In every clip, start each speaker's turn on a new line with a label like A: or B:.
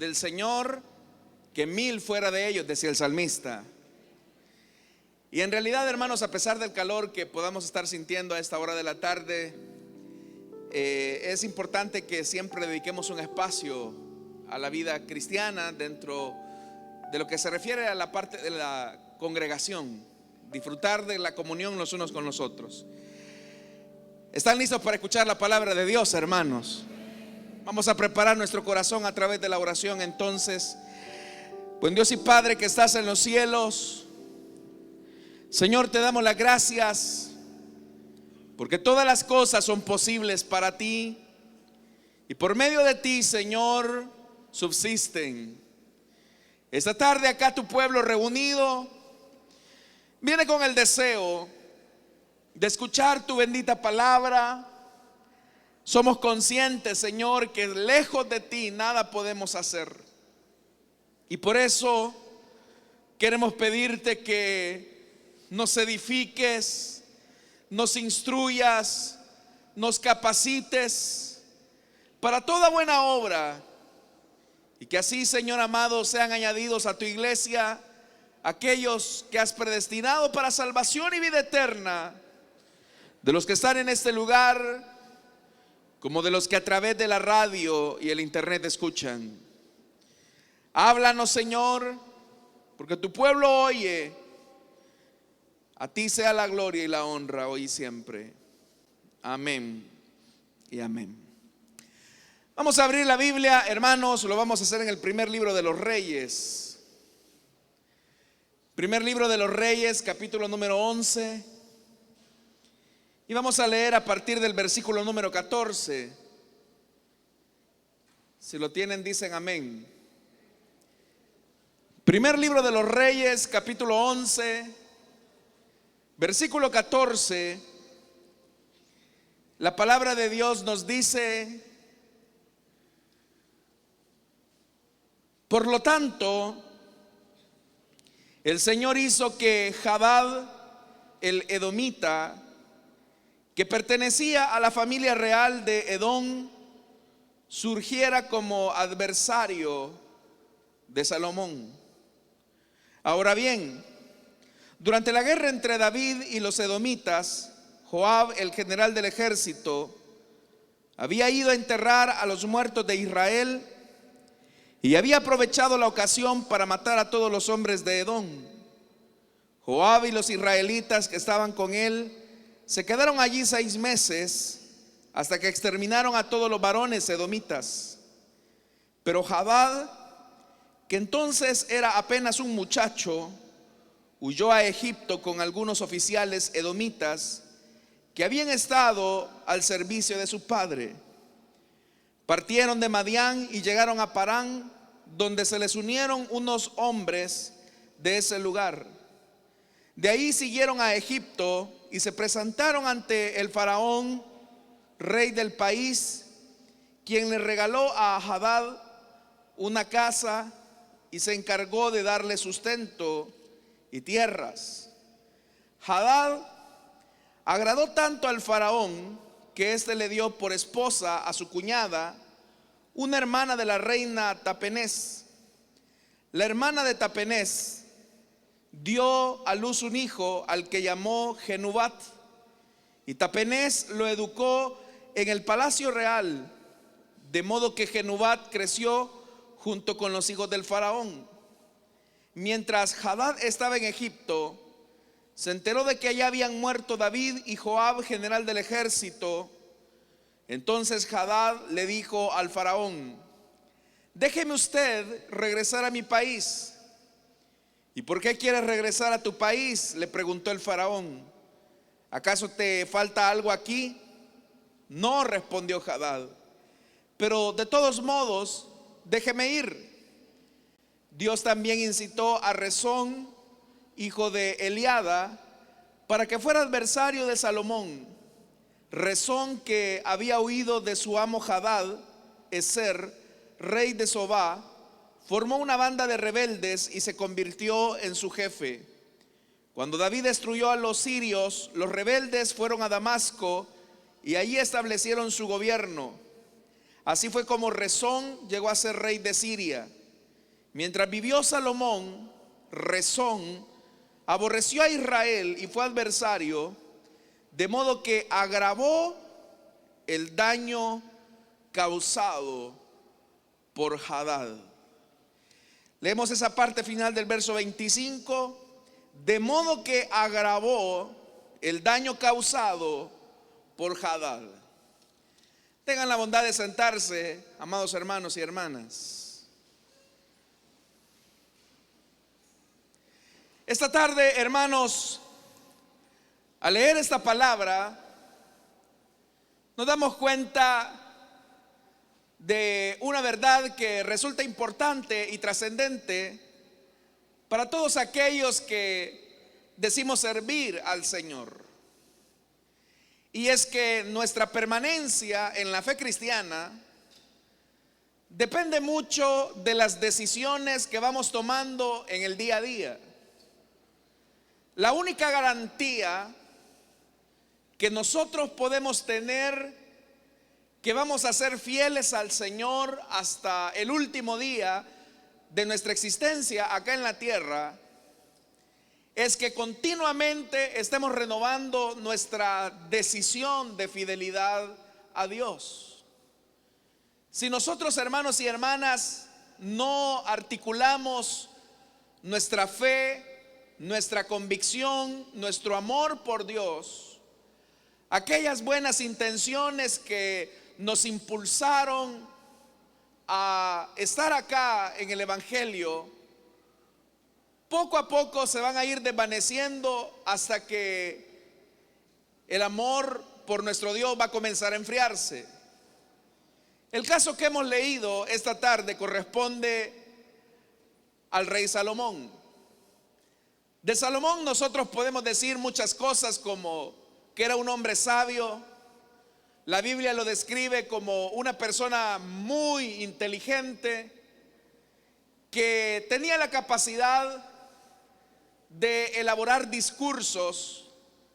A: del Señor que 1000 fuera de ellos, decía el salmista. Y en realidad, hermanos, a pesar del calor que podamos estar sintiendo a esta hora de la tarde, es importante que siempre dediquemos un espacio a la vida cristiana dentro de lo que se refiere a la parte de la congregación, disfrutar de la comunión los unos con los otros. ¿Están listos para escuchar la palabra de Dios, hermanos? Vamos a preparar nuestro corazón a través de la oración. Entonces, buen Dios y Padre que estás en los cielos, Señor, te damos las gracias porque todas las cosas son posibles para ti y por medio de ti, Señor, subsisten. Esta tarde acá tu pueblo reunido viene con el deseo de escuchar tu bendita palabra. Somos conscientes, Señor, que lejos de ti nada podemos hacer. Y por eso queremos pedirte que nos edifiques, nos instruyas, nos capacites para toda buena obra. Y que así, Señor amado, sean añadidos a tu iglesia aquellos que has predestinado para salvación y vida eterna, de los que están en este lugar, como de los que a través de la radio y el internet escuchan. Háblanos, Señor, porque tu pueblo oye. A ti sea la gloria y la honra hoy y siempre. Amén y amén. Vamos a abrir la Biblia, hermanos. Lo vamos a hacer en el primer libro de los Reyes. Primer libro de los Reyes, capítulo número 11. Y vamos a leer a partir del versículo número 14. Si lo tienen, dicen amén. Primer libro de los Reyes, capítulo 11, versículo 14. La palabra de Dios nos dice: por lo tanto, el Señor hizo que Hadad el edomita, que pertenecía a la familia real de Edom, surgiera como adversario de Salomón. Ahora bien, durante la guerra entre David y los edomitas, Joab, el general del ejército, había ido a enterrar a los muertos de Israel y había aprovechado la ocasión para matar a todos los hombres de Edom. Joab y los israelitas que estaban con él se quedaron allí 6 meses hasta que exterminaron a todos los varones edomitas. Pero Hadad, que entonces era apenas un muchacho, huyó a Egipto con algunos oficiales edomitas que habían estado al servicio de su padre. Partieron de Madián y llegaron a Parán, donde se les unieron unos hombres de ese lugar. De ahí siguieron a Egipto y se presentaron ante el faraón, rey del país, quien le regaló a Hadad una casa y se encargó de darle sustento y tierras. Hadad agradó tanto al faraón que éste le dio por esposa a su cuñada, una hermana de la reina Tapenés. La hermana de Tapenés dio a luz un hijo al que llamó Genubat, y Tapenés lo educó en el palacio real, de modo que Genubat creció junto con los hijos del faraón. Mientras Hadad estaba en Egipto, se enteró de que allá habían muerto David y Joab, general del ejército. Entonces Hadad le dijo al faraón: déjeme usted regresar a mi país. ¿Y por qué quieres regresar a tu país?, le preguntó el faraón. ¿Acaso te falta algo aquí? No, respondió Hadad, pero de todos modos, déjeme ir. Dios también incitó a Rezón, hijo de Eliada, para que fuera adversario de Salomón. Rezón, que había huido de su amo Hadad Ezer, rey de Sobá, formó una banda de rebeldes y se convirtió en su jefe. Cuando David destruyó a los sirios, los rebeldes fueron a Damasco y allí establecieron su gobierno. Así fue como Rezón llegó a ser rey de Siria. Mientras vivió Salomón, Rezón aborreció a Israel y fue adversario, de modo que agravó el daño causado por Hadad. Leemos esa parte final del verso 25. De modo que agravó el daño causado por Hadad. Tengan la bondad de sentarse, amados hermanos y hermanas. Esta tarde, hermanos, al leer esta palabra, nos damos cuenta de una verdad que resulta importante y trascendente para todos aquellos que decimos servir al Señor. Y es que nuestra permanencia en la fe cristiana depende mucho de las decisiones que vamos tomando en el día a día. La única garantía que nosotros podemos tener que vamos a ser fieles al Señor hasta el último día de nuestra existencia acá en la tierra es que continuamente estemos renovando nuestra decisión de fidelidad a Dios. Si nosotros, hermanos y hermanas, no articulamos nuestra fe, nuestra convicción, nuestro amor por Dios, aquellas buenas intenciones que nos impulsaron a estar acá en el Evangelio, poco a poco se van a ir desvaneciendo hasta que el amor por nuestro Dios va a comenzar a enfriarse. El caso que hemos leído esta tarde corresponde al rey Salomón. De Salomón nosotros podemos decir muchas cosas, como que era un hombre sabio. La Biblia lo describe como una persona muy inteligente, que tenía la capacidad de elaborar discursos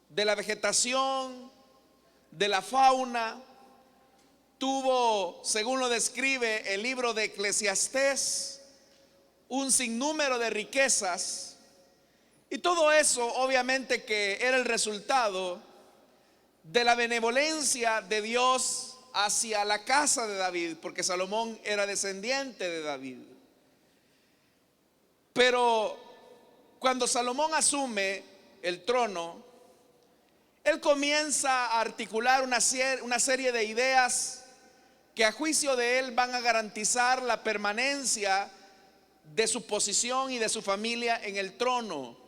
A: de la vegetación, de la fauna. Tuvo, según lo describe el libro de Eclesiastés, un sinnúmero de riquezas. Y todo eso obviamente que era el resultado de la benevolencia de Dios hacia la casa de David, porque Salomón era descendiente de David. Pero cuando Salomón asume el trono, él comienza a articular una serie de ideas que a juicio de él van a garantizar la permanencia de su posición y de su familia en el trono,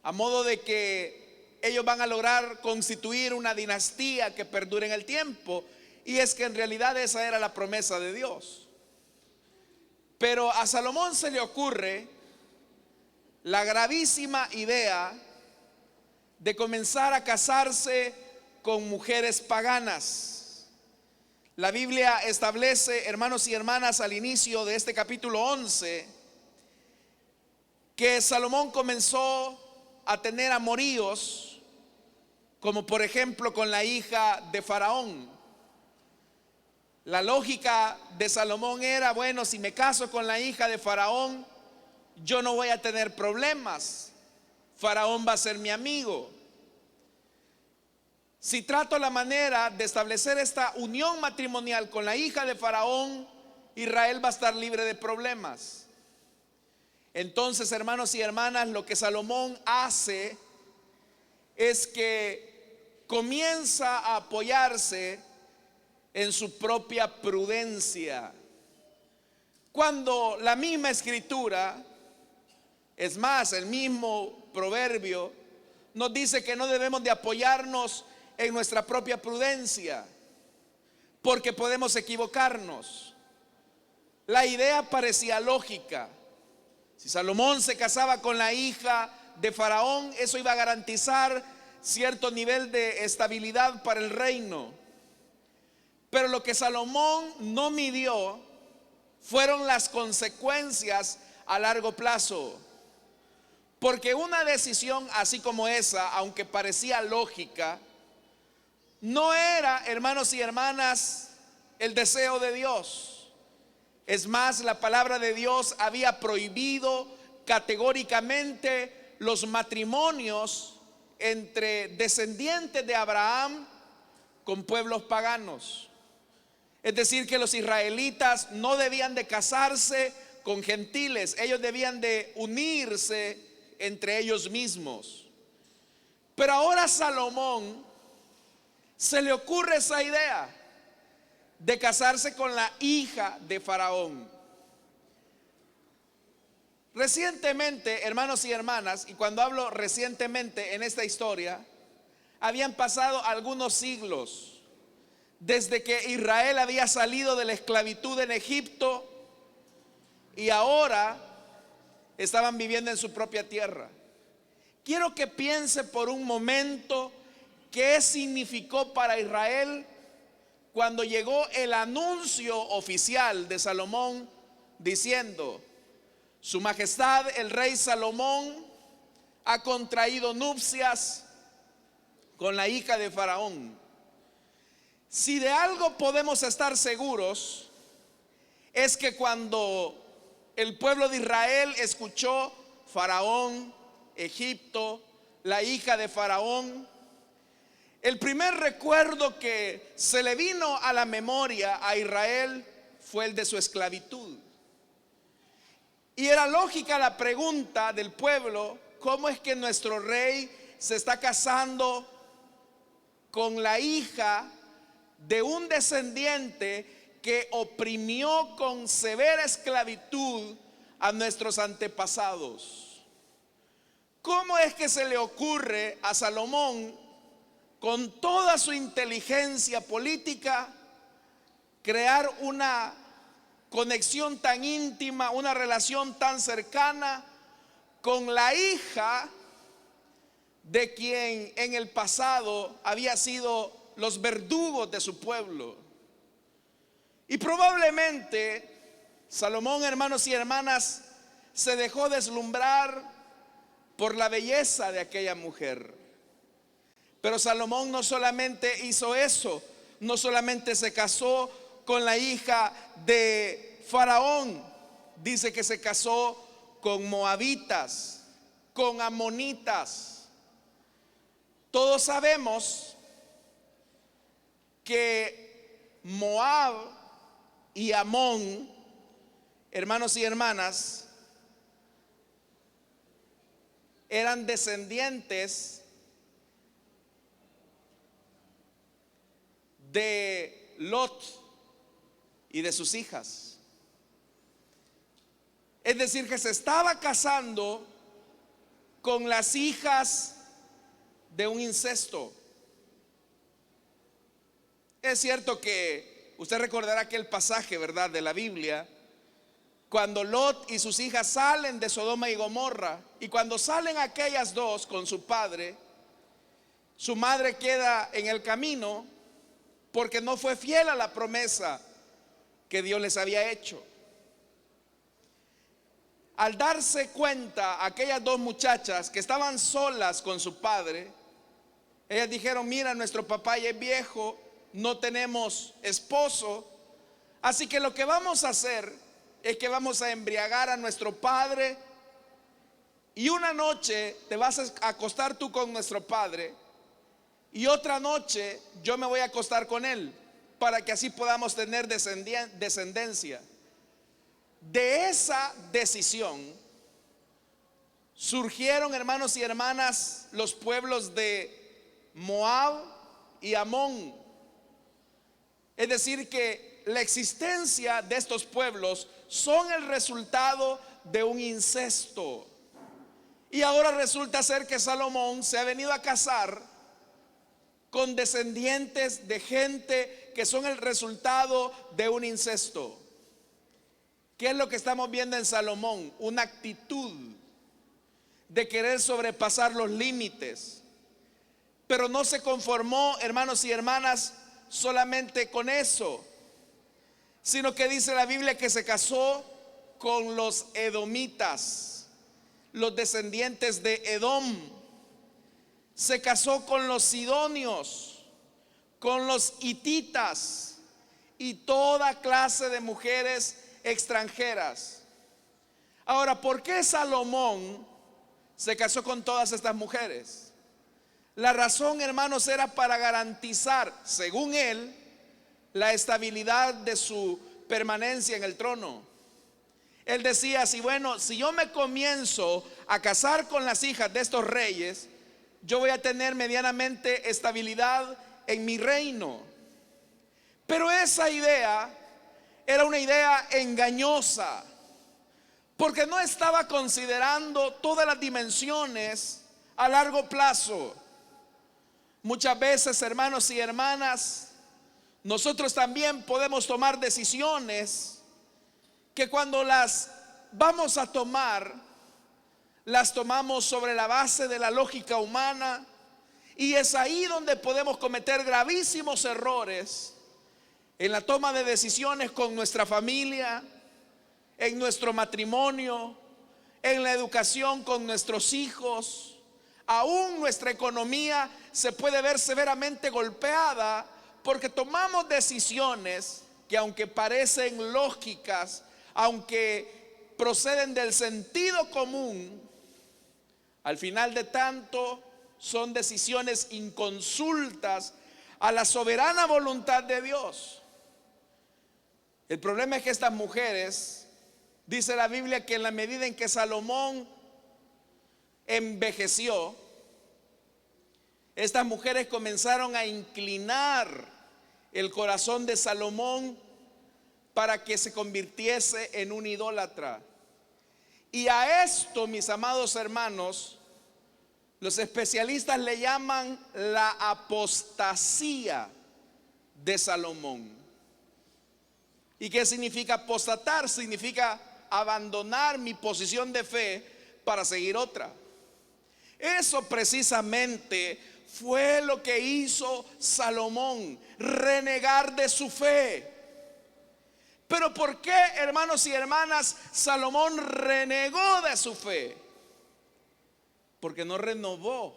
A: a modo de que ellos van a lograr constituir una dinastía que perdure en el tiempo. Y es que en realidad esa era la promesa de Dios. Pero a Salomón se le ocurre la gravísima idea de comenzar a casarse con mujeres paganas. La Biblia establece, hermanos y hermanas, al inicio de este capítulo 11, que Salomón comenzó a tener amoríos, como por ejemplo con la hija de Faraón. La lógica de Salomón era: bueno, si me caso con la hija de Faraón, yo no voy a tener problemas. Faraón va a ser mi amigo. Si trato la manera de establecer esta unión matrimonial con la hija de Faraón, Israel va a estar libre de problemas. Entonces, hermanos y hermanas, lo que Salomón hace es que comienza a apoyarse en su propia prudencia, cuando la misma escritura, es más, el mismo proverbio nos dice que no debemos de apoyarnos en nuestra propia prudencia, porque podemos equivocarnos. La idea parecía lógica. Si Salomón se casaba con la hija de Faraón, eso iba a garantizar cierto nivel de estabilidad para el reino. Pero lo que Salomón no midió fueron las consecuencias a largo plazo. Porque una decisión así como esa, aunque parecía lógica, no era, hermanos y hermanas, el deseo de Dios. Es más, la palabra de Dios había prohibido categóricamente los matrimonios entre descendientes de Abraham con pueblos paganos. Es decir, que los israelitas no debían de casarse con gentiles, ellos debían de unirse entre ellos mismos. Pero ahora a Salomón se le ocurre esa idea de casarse con la hija de Faraón. Recientemente, hermanos y hermanas, y cuando hablo recientemente en esta historia, habían pasado algunos siglos desde que Israel había salido de la esclavitud en Egipto y ahora estaban viviendo en su propia tierra. Quiero que piense por un momento qué significó para Israel cuando llegó el anuncio oficial de Salomón diciendo: Su Majestad el rey Salomón ha contraído nupcias con la hija de Faraón. Si de algo podemos estar seguros, es que cuando el pueblo de Israel escuchó Faraón, Egipto, la hija de Faraón, el primer recuerdo que se le vino a la memoria a Israel fue el de su esclavitud. Y era lógica la pregunta del pueblo: ¿cómo es que nuestro rey se está casando con la hija de un descendiente que oprimió con severa esclavitud a nuestros antepasados? ¿Cómo es que se le ocurre a Salomón, con toda su inteligencia política, crear una conexión tan íntima, una relación tan cercana con la hija de quien en el pasado había sido los verdugos de su pueblo? Y probablemente Salomón, hermanos y hermanas, se dejó deslumbrar por la belleza de aquella mujer. Pero Salomón no solamente hizo eso, no solamente se casó con la hija de Faraón, dice que se casó con moabitas, con amonitas. Todos sabemos que Moab y Amón, hermanos y hermanas, eran descendientes de Lot y de sus hijas. Es decir, que se estaba casando con las hijas de un incesto. Es cierto que usted recordará aquel pasaje, ¿verdad?, de la Biblia, cuando Lot y sus hijas salen de Sodoma y Gomorra, y cuando salen aquellas dos con su padre, su madre queda en el camino porque no fue fiel a la promesa que Dios les había hecho. Al darse cuenta aquellas dos muchachas que estaban solas con su padre, ellas dijeron: mira, nuestro papá ya es viejo, no tenemos esposo, así que lo que vamos a hacer es que vamos a embriagar a nuestro padre, y una noche te vas a acostar tú con nuestro padre, y otra noche yo me voy a acostar con él, para que así podamos tener descendencia. De esa decisión surgieron, hermanos y hermanas, los pueblos de Moab y Amón. Es decir, que la existencia de estos pueblos son el resultado de un incesto. Y ahora resulta ser que Salomón se ha venido a casar con descendientes de gente que son el resultado de un incesto. ¿Qué es lo que estamos viendo en Salomón? Una actitud de querer sobrepasar los límites. Pero no se conformó, hermanos y hermanas, solamente con eso, sino que dice la Biblia que se casó con los edomitas, los descendientes de Edom. Se casó con los sidonios, con los hititas y toda clase de mujeres extranjeras. Ahora, ¿por qué Salomón se casó con todas estas mujeres? La razón, hermanos, era para garantizar, según él, la estabilidad de su permanencia en el trono. Él decía así: bueno, si yo me comienzo a casar con las hijas de estos reyes, yo voy a tener medianamente estabilidad en mi reino. Pero esa idea era una idea engañosa, porque no estaba considerando todas las dimensiones a largo plazo. Muchas veces, hermanos y hermanas, nosotros también podemos tomar decisiones que cuando las vamos a tomar, las tomamos sobre la base de la lógica humana, y es ahí donde podemos cometer gravísimos errores en la toma de decisiones con nuestra familia, en nuestro matrimonio, en la educación con nuestros hijos. Aún nuestra economía se puede ver severamente golpeada porque tomamos decisiones que, aunque parecen lógicas, aunque proceden del sentido común, al final de tanto son decisiones inconsultas a la soberana voluntad de Dios. El problema es que estas mujeres, dice la Biblia, que en la medida en que Salomón envejeció, estas mujeres comenzaron a inclinar el corazón de Salomón para que se convirtiese en un idólatra. Y a esto, mis amados hermanos, los especialistas le llaman la apostasía de Salomón. ¿Y qué significa apostatar? Significa abandonar mi posición de fe para seguir otra. Eso precisamente fue lo que hizo Salomón, renegar de su fe. Pero ¿por qué, hermanos y hermanas, Salomón renegó de su fe? Porque no renovó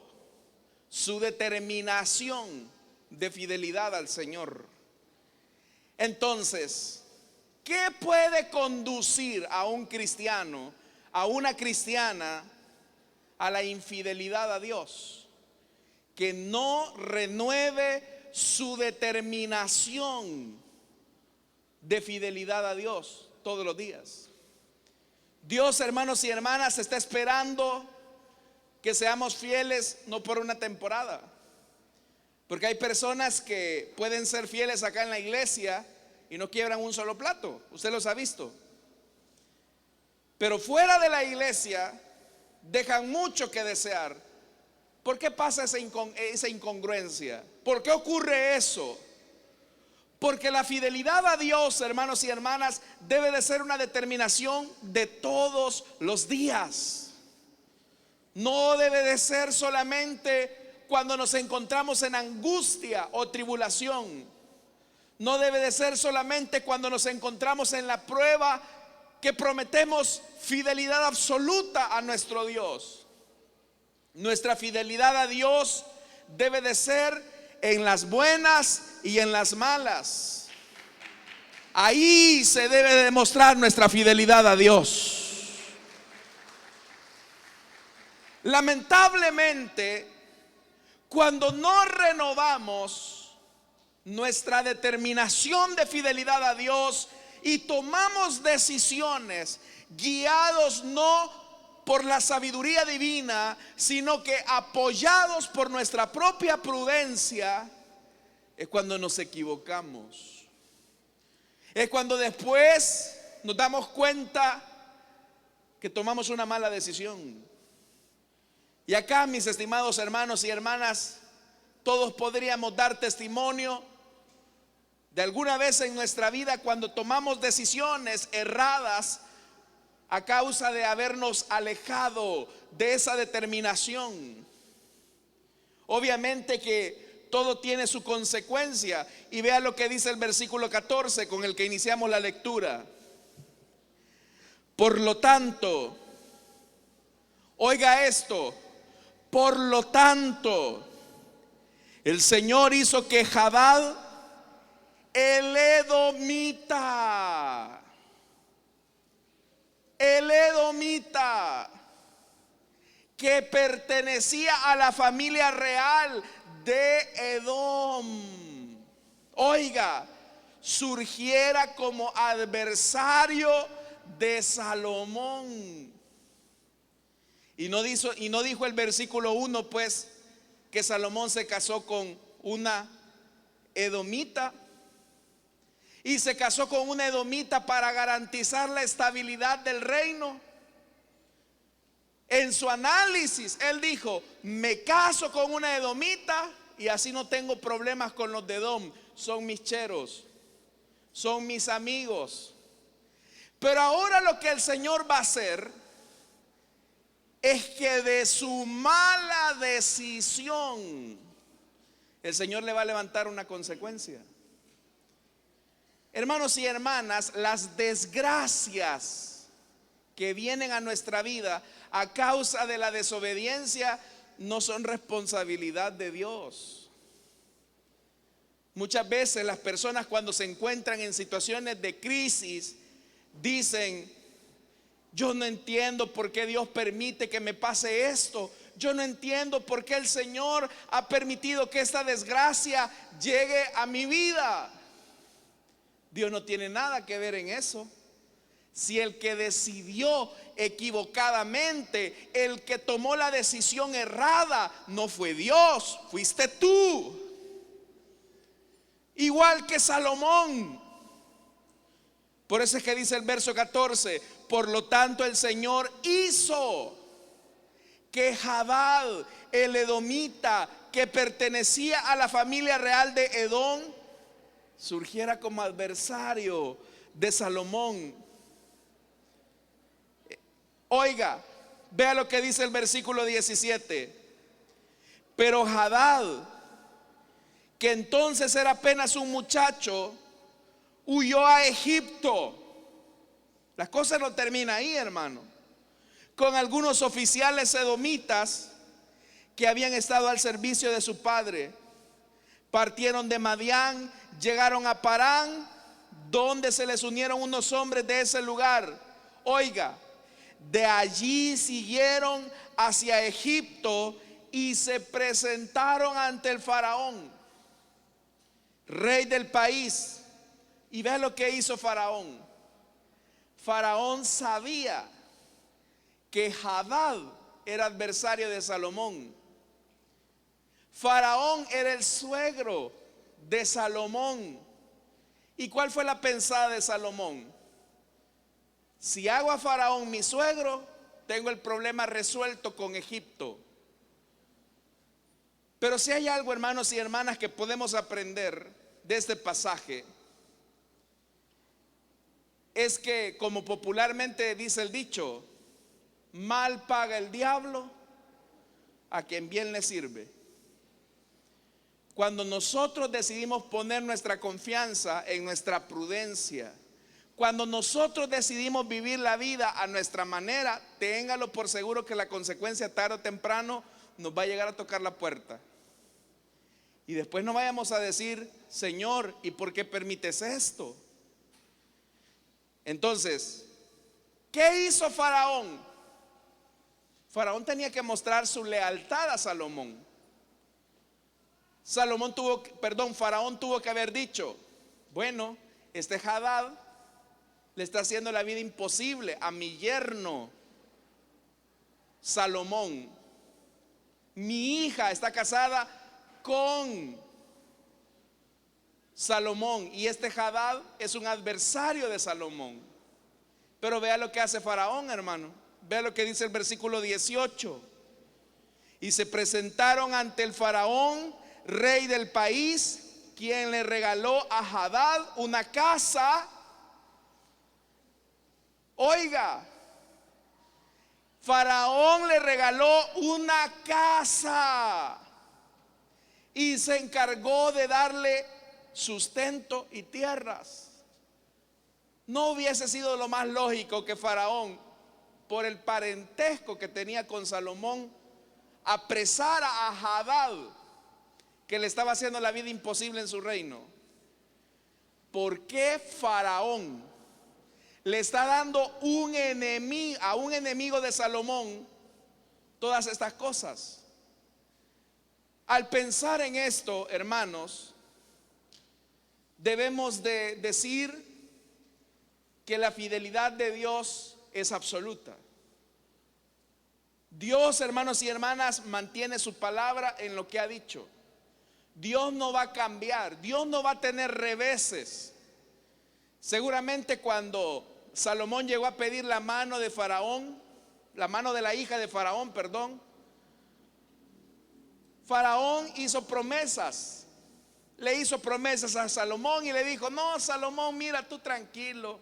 A: su determinación de fidelidad al Señor. Entonces, ¿qué puede conducir a un cristiano, a una cristiana, a la infidelidad a Dios? Que no renueve su determinación de fidelidad a Dios todos los días. Dios, hermanos y hermanas, está esperando que seamos fieles, no por una temporada, porque hay personas que pueden ser fieles acá en la iglesia y no quiebran un solo plato. Usted los ha visto. Pero fuera de la iglesia dejan mucho que desear. ¿Por qué pasa esa incongruencia? ¿Por qué ocurre eso? Porque la fidelidad a Dios, hermanos y hermanas, debe de ser una determinación de todos los días. No debe de ser solamente cuando nos encontramos en angustia o tribulación. No debe de ser solamente cuando nos encontramos en la prueba que prometemos fidelidad absoluta a nuestro Dios. Nuestra fidelidad a Dios debe de ser en las buenas y en las malas. Ahí se debe demostrar nuestra fidelidad a Dios. Lamentablemente, cuando no renovamos nuestra determinación de fidelidad a Dios y tomamos decisiones guiados no por la sabiduría divina, sino que apoyados por nuestra propia prudencia, es cuando nos equivocamos. Es cuando después nos damos cuenta que tomamos una mala decisión. Y acá, mis estimados hermanos y hermanas, todos podríamos dar testimonio de alguna vez en nuestra vida cuando tomamos decisiones erradas a causa de habernos alejado de esa determinación. Obviamente que todo tiene su consecuencia, y vea lo que dice el versículo 14 con el que iniciamos la lectura. Por lo tanto, oiga esto, por lo tanto, el Señor hizo que Hadad, el edomita, el edomita, que pertenecía a la familia real de Edom, oiga, surgiera como adversario de Salomón. Y no dijo el versículo 1 pues que Salomón se casó con una edomita, y se casó con una edomita para garantizar la estabilidad del reino. En su análisis él dijo: me caso con una edomita y así no tengo problemas con los de Edom, son mis cheros, son mis amigos. Pero ahora lo que el Señor va a hacer es que de su mala decisión el Señor le va a levantar una consecuencia. Hermanos y hermanas, las desgracias que vienen a nuestra vida a causa de la desobediencia no son responsabilidad de Dios. Muchas veces las personas, cuando se encuentran en situaciones de crisis, dicen: yo no entiendo por qué Dios permite que me pase esto. Yo no entiendo por qué el Señor ha permitido que esta desgracia llegue a mi vida. Dios no tiene nada que ver en eso. Si el que decidió equivocadamente, el que tomó la decisión errada, no fue Dios, fuiste tú. Igual que Salomón. Por eso es que dice el verso 14: por lo tanto el Señor hizo que Hadad, el edomita, que pertenecía a la familia real de Edom, surgiera como adversario de Salomón. Oiga, vea lo que dice el versículo 17. Pero Hadad, que entonces era apenas un muchacho, huyó a Egipto. La cosa no termina ahí, hermano. Con algunos oficiales edomitas que habían estado al servicio de su padre, partieron de Madián, llegaron a Parán, donde se les unieron unos hombres de ese lugar. Oiga, de allí siguieron hacia Egipto y se presentaron ante el faraón, rey del país. Y ve lo que hizo Faraón. Faraón sabía que Hadad era adversario de Salomón. Faraón era el suegro de Salomón. ¿Y cuál fue la pensada de Salomón? Si hago a Faraón mi suegro, tengo el problema resuelto con Egipto. Pero si hay algo, hermanos y hermanas, que podemos aprender de este pasaje, es que, como popularmente dice el dicho, mal paga el diablo a quien bien le sirve. Cuando nosotros decidimos poner nuestra confianza en nuestra prudencia, cuando nosotros decidimos vivir la vida a nuestra manera, téngalo por seguro que la consecuencia tarde o temprano nos va a llegar a tocar la puerta. Y después no vayamos a decir: Señor, ¿y por qué permites esto? Entonces, ¿qué hizo Faraón? Faraón tenía que mostrar su lealtad a Salomón. Faraón tuvo que haber dicho: bueno, este Hadad le está haciendo la vida imposible a mi yerno Salomón. Mi hija está casada con Salomón y este Hadad es un adversario de Salomón. Pero vea lo que hace Faraón, hermano. Vea lo que dice el versículo 18. Y se presentaron ante el faraón, rey del país, quien le regaló a Hadad una casa. Oiga, Faraón le regaló una casa y se encargó de darle sustento y tierras. ¿No hubiese sido lo más lógico que Faraón, por el parentesco que tenía con Salomón, apresara a Hadad, que le estaba haciendo la vida imposible en su reino? ¿Por qué Faraón le está dando a un enemigo de Salomón todas estas cosas. Al pensar en esto, hermanos, debemos de decir que la fidelidad de Dios es absoluta. Dios, hermanos y hermanas, mantiene su palabra en lo que ha dicho. Dios no va a cambiar, Dios no va a tener reveses. Seguramente cuando Salomón llegó a pedir la mano de Faraón, la mano de la hija de Faraón, perdón, Faraón hizo promesas, le hizo promesas a Salomón y le dijo: no, Salomón, mira, tú tranquilo.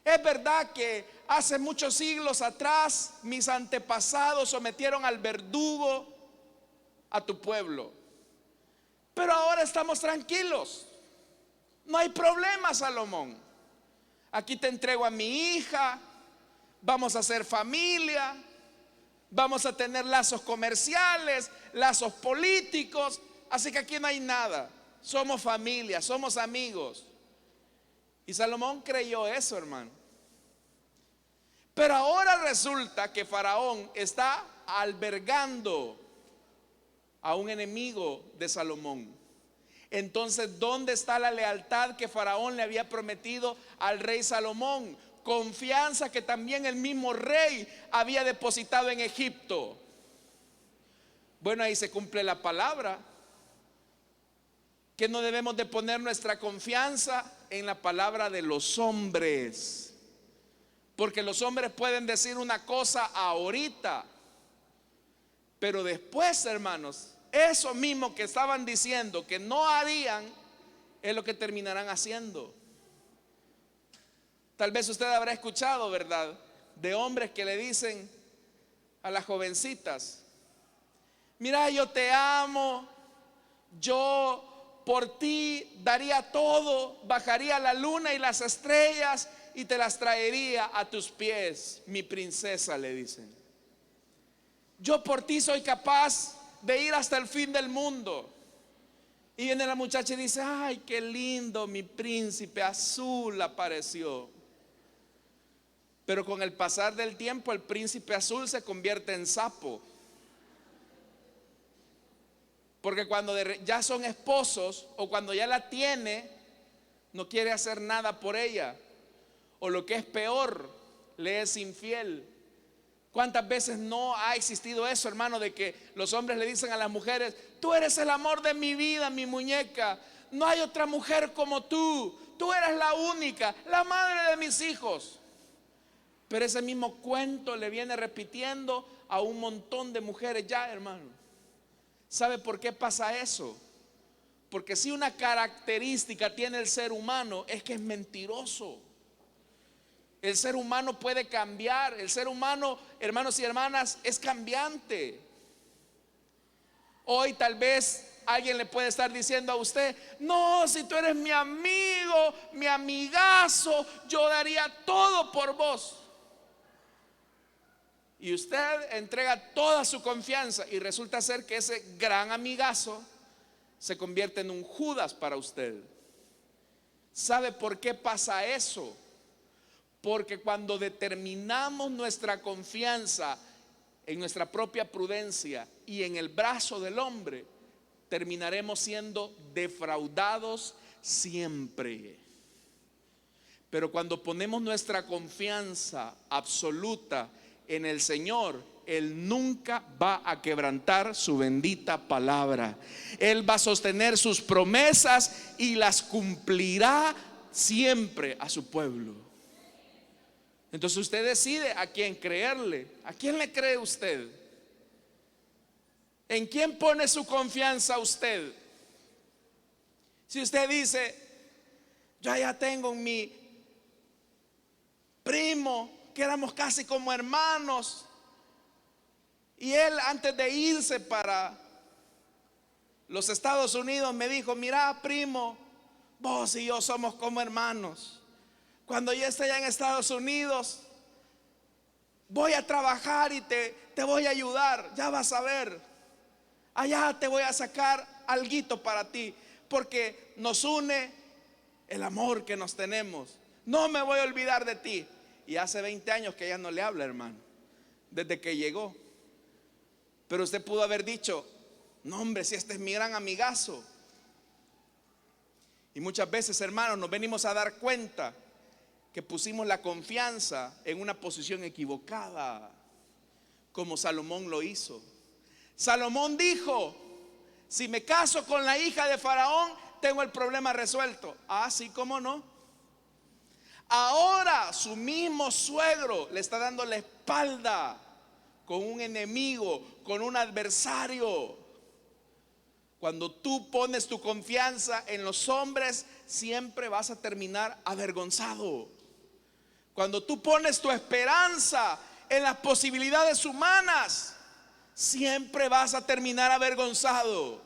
A: Es verdad que hace muchos siglos atrás mis antepasados sometieron al verdugo a tu pueblo, pero ahora estamos tranquilos. No hay problema, Salomón. Aquí te entrego a mi hija, vamos a hacer familia, vamos a tener lazos comerciales, lazos políticos, así que aquí no hay nada. Somos familia, somos amigos. Y Salomón creyó eso, hermano. Pero ahora resulta que Faraón está albergando a un enemigo de Salomón. Entonces, ¿dónde está la lealtad que Faraón le había prometido al rey Salomón? Confianza que también el mismo rey había depositado en Egipto. Bueno, ahí se cumple la palabra, que no debemos de poner nuestra confianza en la palabra de los hombres, porque los hombres pueden decir una cosa ahorita, pero después, hermanos, eso mismo que estaban diciendo que no harían es lo que terminarán haciendo. Tal vez usted habrá escuchado, ¿verdad?, de hombres que le dicen a las jovencitas: mira, yo te amo, yo por ti daría todo, bajaría la luna y las estrellas y te las traería a tus pies, mi princesa, le dicen. Yo por ti soy capaz de ir hasta el fin del mundo. Y viene la muchacha y dice: ay, qué lindo, mi príncipe azul apareció. Pero con el pasar del tiempo el príncipe azul se convierte en sapo, porque cuando ya son esposos o cuando ya la tiene, no quiere hacer nada por ella, o lo que es peor, le es infiel. ¿Cuántas veces no ha existido eso, hermano, de que los hombres le dicen a las mujeres: tú eres el amor de mi vida, mi muñeca, no hay otra mujer como tú eres la única, la madre de mis hijos? Pero ese mismo cuento le viene repitiendo a un montón de mujeres ya, hermano. ¿Sabe por qué pasa eso? Porque si una característica tiene el ser humano es que es mentiroso. El ser humano puede cambiar. El ser humano, hermanos y hermanas, es cambiante. Hoy tal vez alguien le puede estar diciendo a usted: no, si tú eres mi amigo, mi amigazo, yo daría todo por vos. Y usted entrega toda su confianza y resulta ser que ese gran amigazo se convierte en un Judas para usted. ¿Sabe por qué pasa eso? Porque cuando determinamos nuestra confianza en nuestra propia prudencia y en el brazo del hombre, terminaremos siendo defraudados siempre. Pero cuando ponemos nuestra confianza absoluta en el Señor, Él nunca va a quebrantar su bendita palabra. Él va a sostener sus promesas y las cumplirá siempre a su pueblo. Entonces usted decide a quién creerle. ¿A quién le cree usted? ¿En quién pone su confianza usted? Si usted dice: yo ya tengo mi primo, que éramos casi como hermanos, y él antes de irse para los Estados Unidos me dijo: mira, primo, vos y yo somos como hermanos. Cuando yo esté allá en Estados Unidos, voy a trabajar y te voy a ayudar. Ya vas a ver, allá te voy a sacar alguito para ti, porque nos une el amor que nos tenemos. No me voy a olvidar de ti. Y hace 20 años que ella no le habla, hermano, desde que llegó. Pero usted pudo haber dicho: no, hombre, si este es mi gran amigazo. Y muchas veces, hermanos, nos venimos a dar cuenta que pusimos la confianza en una posición equivocada, como Salomón lo hizo. Salomón dijo: si me caso con la hija de Faraón, tengo el problema resuelto. Ah, sí, cómo no. Ahora su mismo suegro le está dando la espalda con un enemigo, con un adversario. Cuando tú pones tu confianza en los hombres, siempre vas a terminar avergonzado. Cuando tú pones tu esperanza en las posibilidades humanas, siempre vas a terminar avergonzado.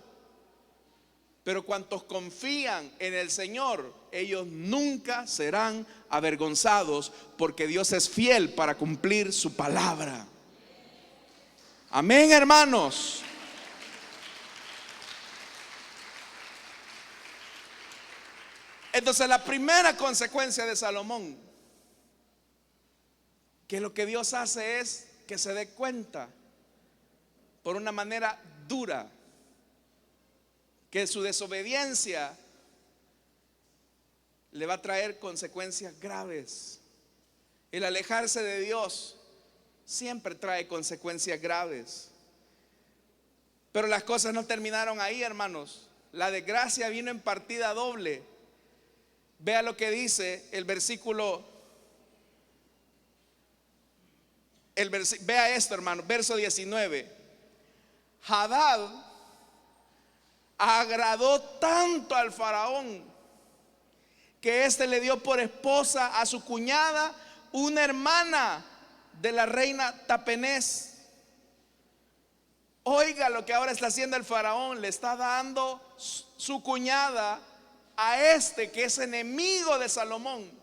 A: Pero cuantos confían en el Señor, ellos nunca serán avergonzados, porque Dios es fiel para cumplir su palabra. Amén, hermanos. Entonces, la primera consecuencia de Salomón, que lo que Dios hace es que se dé cuenta por una manera dura que su desobediencia le va a traer consecuencias graves. El alejarse de Dios siempre trae consecuencias graves. Pero las cosas no terminaron ahí, hermanos. La desgracia vino en partida doble. Vea lo que dice el versículo. Vea esto, hermano, verso 19. Hadad agradó tanto al faraón que éste le dio por esposa a su cuñada, una hermana de la reina Tapenés. Oiga lo que ahora está haciendo el faraón: le está dando su cuñada a este que es enemigo de Salomón.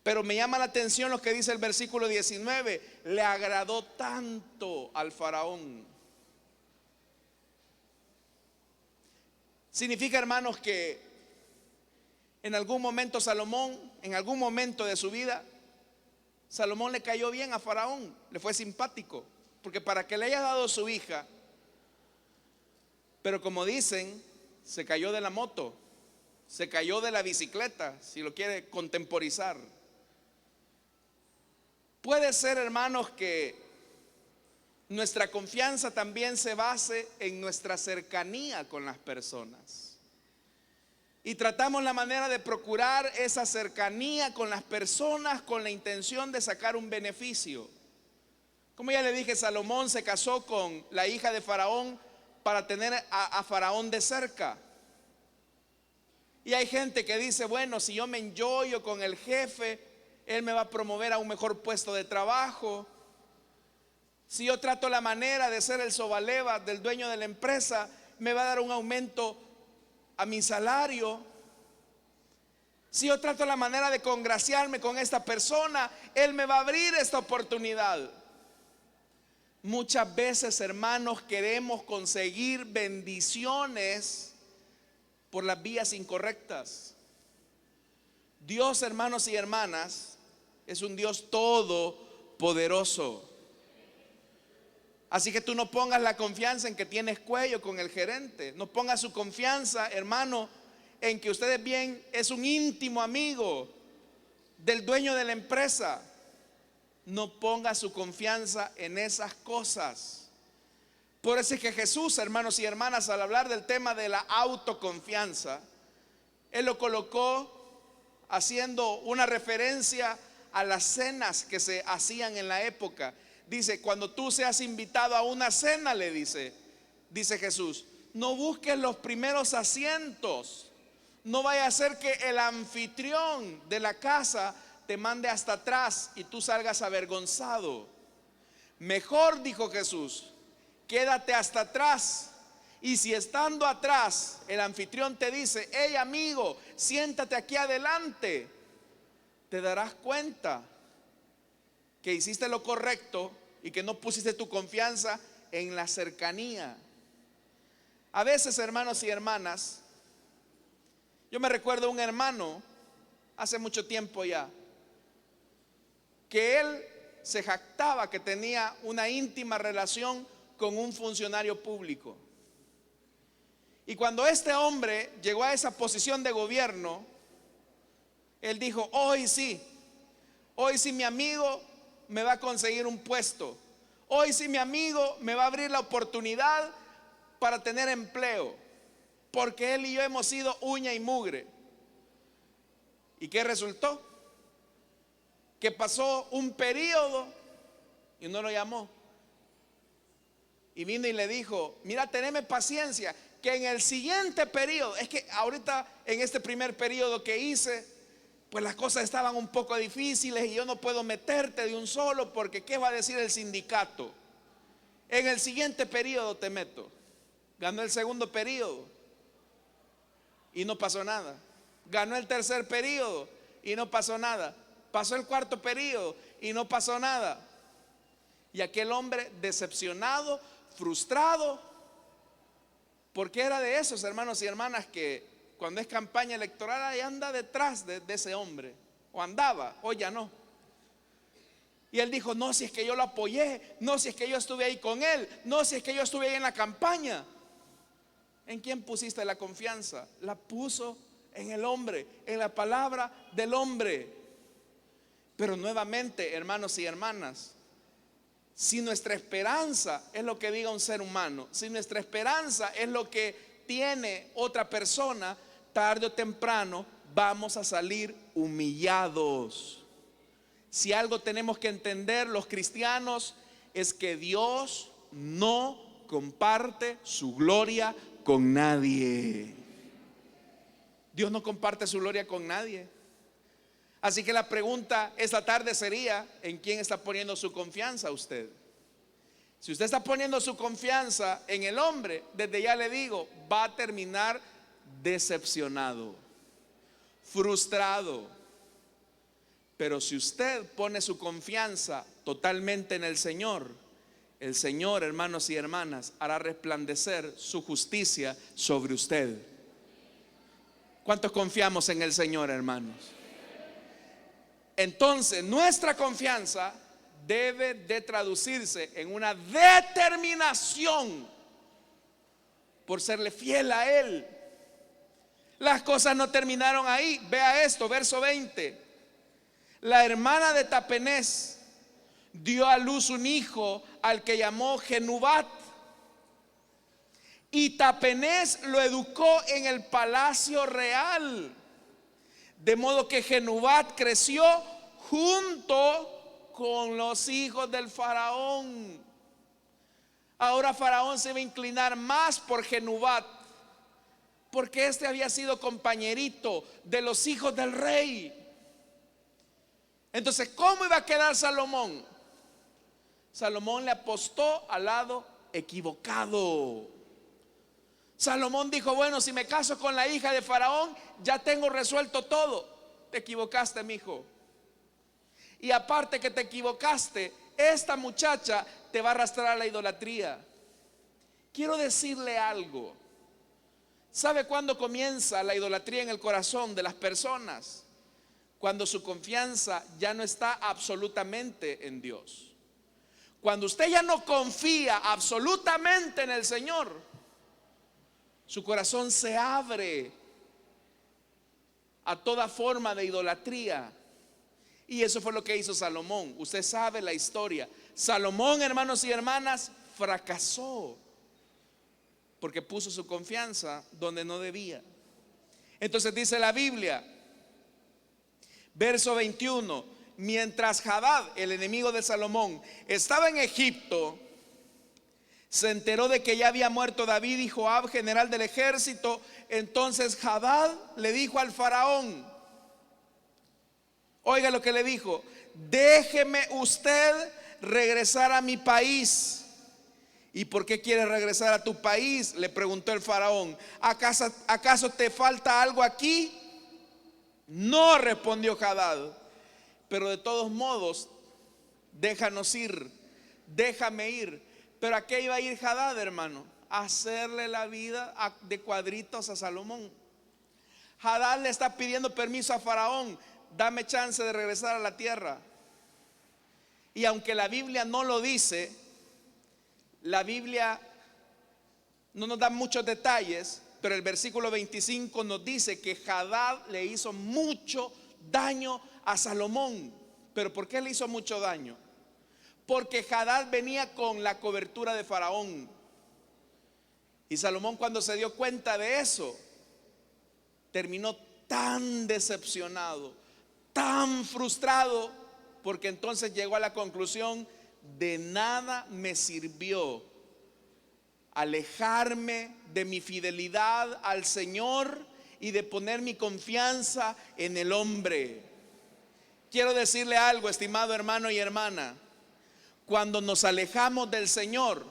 A: Pero me llama la atención lo que dice el versículo 19: le agradó tanto al faraón. Significa, hermanos, que en algún momento Salomón, en algún momento de su vida, Salomón le cayó bien a faraón, le fue simpático, porque para que le haya dado su hija. Pero como dicen, se cayó de la moto, se cayó de la bicicleta, si lo quiere contemporizar. Puede ser, hermanos, que nuestra confianza también se base en nuestra cercanía con las personas. Y tratamos la manera de procurar esa cercanía con las personas con la intención de sacar un beneficio. Como ya le dije, Salomón se casó con la hija de Faraón para tener a Faraón de cerca. Y hay gente que dice: bueno, si yo me enjollo con el jefe, él me va a promover a un mejor puesto de trabajo. Si yo trato la manera de ser el sobaleva del dueño de la empresa, me va a dar un aumento a mi salario. Si yo trato la manera de congraciarme con esta persona, él me va a abrir esta oportunidad. Muchas veces, hermanos, queremos conseguir bendiciones por las vías incorrectas. Dios, hermanos y hermanas, es un Dios todopoderoso. Así que tú no pongas la confianza en que tienes cuello con el gerente. No pongas su confianza, hermano, en que usted es un íntimo amigo del dueño de la empresa. No ponga su confianza en esas cosas. Por eso es que Jesús, hermanos y hermanas, al hablar del tema de la autoconfianza, Él lo colocó haciendo una referencia a las cenas que se hacían en la época. Dice: cuando tú seas invitado a una cena, le dice Jesús, no busques los primeros asientos. No vaya a ser que el anfitrión de la casa te mande hasta atrás y tú salgas avergonzado. Mejor, dijo Jesús, quédate hasta atrás. Y si estando atrás el anfitrión te dice: hey, amigo, siéntate aquí adelante, te darás cuenta que hiciste lo correcto y que no pusiste tu confianza en la cercanía. A veces, hermanos y hermanas, yo me recuerdo un hermano hace mucho tiempo ya, que él se jactaba que tenía una íntima relación con un funcionario público. Y cuando este hombre llegó a esa posición de gobierno, él dijo: hoy sí mi amigo me va a conseguir un puesto. Hoy sí mi amigo me va a abrir la oportunidad para tener empleo, porque él y yo hemos sido uña y mugre. ¿Y qué resultó? Que pasó un periodo y no lo llamó. Y vino y le dijo: mira, teneme paciencia, que en el siguiente periodo, es que ahorita en este primer periodo que hice, pues las cosas estaban un poco difíciles y yo no puedo meterte de un solo, porque ¿qué va a decir el sindicato? En el siguiente periodo te meto. Ganó el segundo periodo y no pasó nada. Ganó el tercer periodo y no pasó nada. Pasó el cuarto periodo y no pasó nada. Y aquel hombre decepcionado, frustrado, porque era de esos hermanos y hermanas que cuando es campaña electoral ahí anda detrás de ese hombre, o andaba, hoy ya no. Y él dijo: no, si es que yo lo apoyé, no, si es que yo estuve ahí con él, no, si es que yo estuve ahí en la campaña. ¿En quién pusiste la confianza? La puso en el hombre, en la palabra del hombre. Pero nuevamente, hermanos y hermanas, si nuestra esperanza es lo que diga un ser humano, si nuestra esperanza es lo que tiene otra persona, tarde o temprano vamos a salir humillados. Si algo tenemos que entender los cristianos es que Dios no comparte su gloria con nadie. Dios no comparte su gloria con nadie. Así que la pregunta esta tarde sería: ¿en quién está poniendo su confianza usted? Si usted está poniendo su confianza en el hombre, desde ya le digo, va a terminar decepcionado, frustrado. Pero si usted pone su confianza totalmente en el Señor, hermanos y hermanas, hará resplandecer su justicia sobre usted. ¿Cuántos confiamos en el Señor, hermanos? Entonces, nuestra confianza debe de traducirse en una determinación por serle fiel a Él. Las cosas no terminaron ahí. Vea esto, verso 20. La hermana de Tapenés dio a luz un hijo al que llamó Genubat, y Tapenés lo educó en el palacio real, de modo que Genubat creció junto con los hijos del faraón. Ahora Faraón se va a inclinar más por Genubat, porque este había sido compañerito de los hijos del rey. Entonces, ¿cómo iba a quedar Salomón? Salomón le apostó al lado equivocado. Salomón dijo: bueno, si me caso con la hija de Faraón, ya tengo resuelto todo. Te equivocaste, mijo. Y aparte que te equivocaste, esta muchacha te va a arrastrar a la idolatría. Quiero decirle algo. ¿Sabe cuándo comienza la idolatría en el corazón de las personas? Cuando su confianza ya no está absolutamente en Dios. Cuando usted ya no confía absolutamente en el Señor, su corazón se abre a toda forma de idolatría. Y eso fue lo que hizo Salomón. Usted sabe la historia. Salomón, hermanos y hermanas, fracasó porque puso su confianza donde no debía. Entonces dice la Biblia, verso 21: mientras Hadad, el enemigo de Salomón, estaba en Egipto, se enteró de que ya había muerto David y Joab, general del ejército. Entonces Hadad le dijo al faraón, oiga lo que le dijo: déjeme usted regresar a mi país. ¿Y por qué quieres regresar a tu país?, le preguntó el faraón. ¿Acaso te falta algo aquí? No, respondió Hadad. Pero de todos modos, déjanos ir, déjame ir. Pero ¿a qué iba a ir Hadad, hermano? A hacerle la vida de cuadritos a Salomón. Hadad le está pidiendo permiso a Faraón: dame chance de regresar a la tierra. Y aunque la Biblia no lo dice, la Biblia no nos da muchos detalles, pero el versículo 25 nos dice que Hadad le hizo mucho daño a Salomón. ¿Pero por qué le hizo mucho daño? Porque Hadad venía con la cobertura de Faraón. Y Salomón, cuando se dio cuenta de eso, terminó tan decepcionado, tan frustrado, porque entonces llegó a la conclusión: de nada me sirvió alejarme de mi fidelidad al Señor y de poner mi confianza en el hombre. Quiero decirle algo, estimado hermano y hermana: cuando nos alejamos del Señor,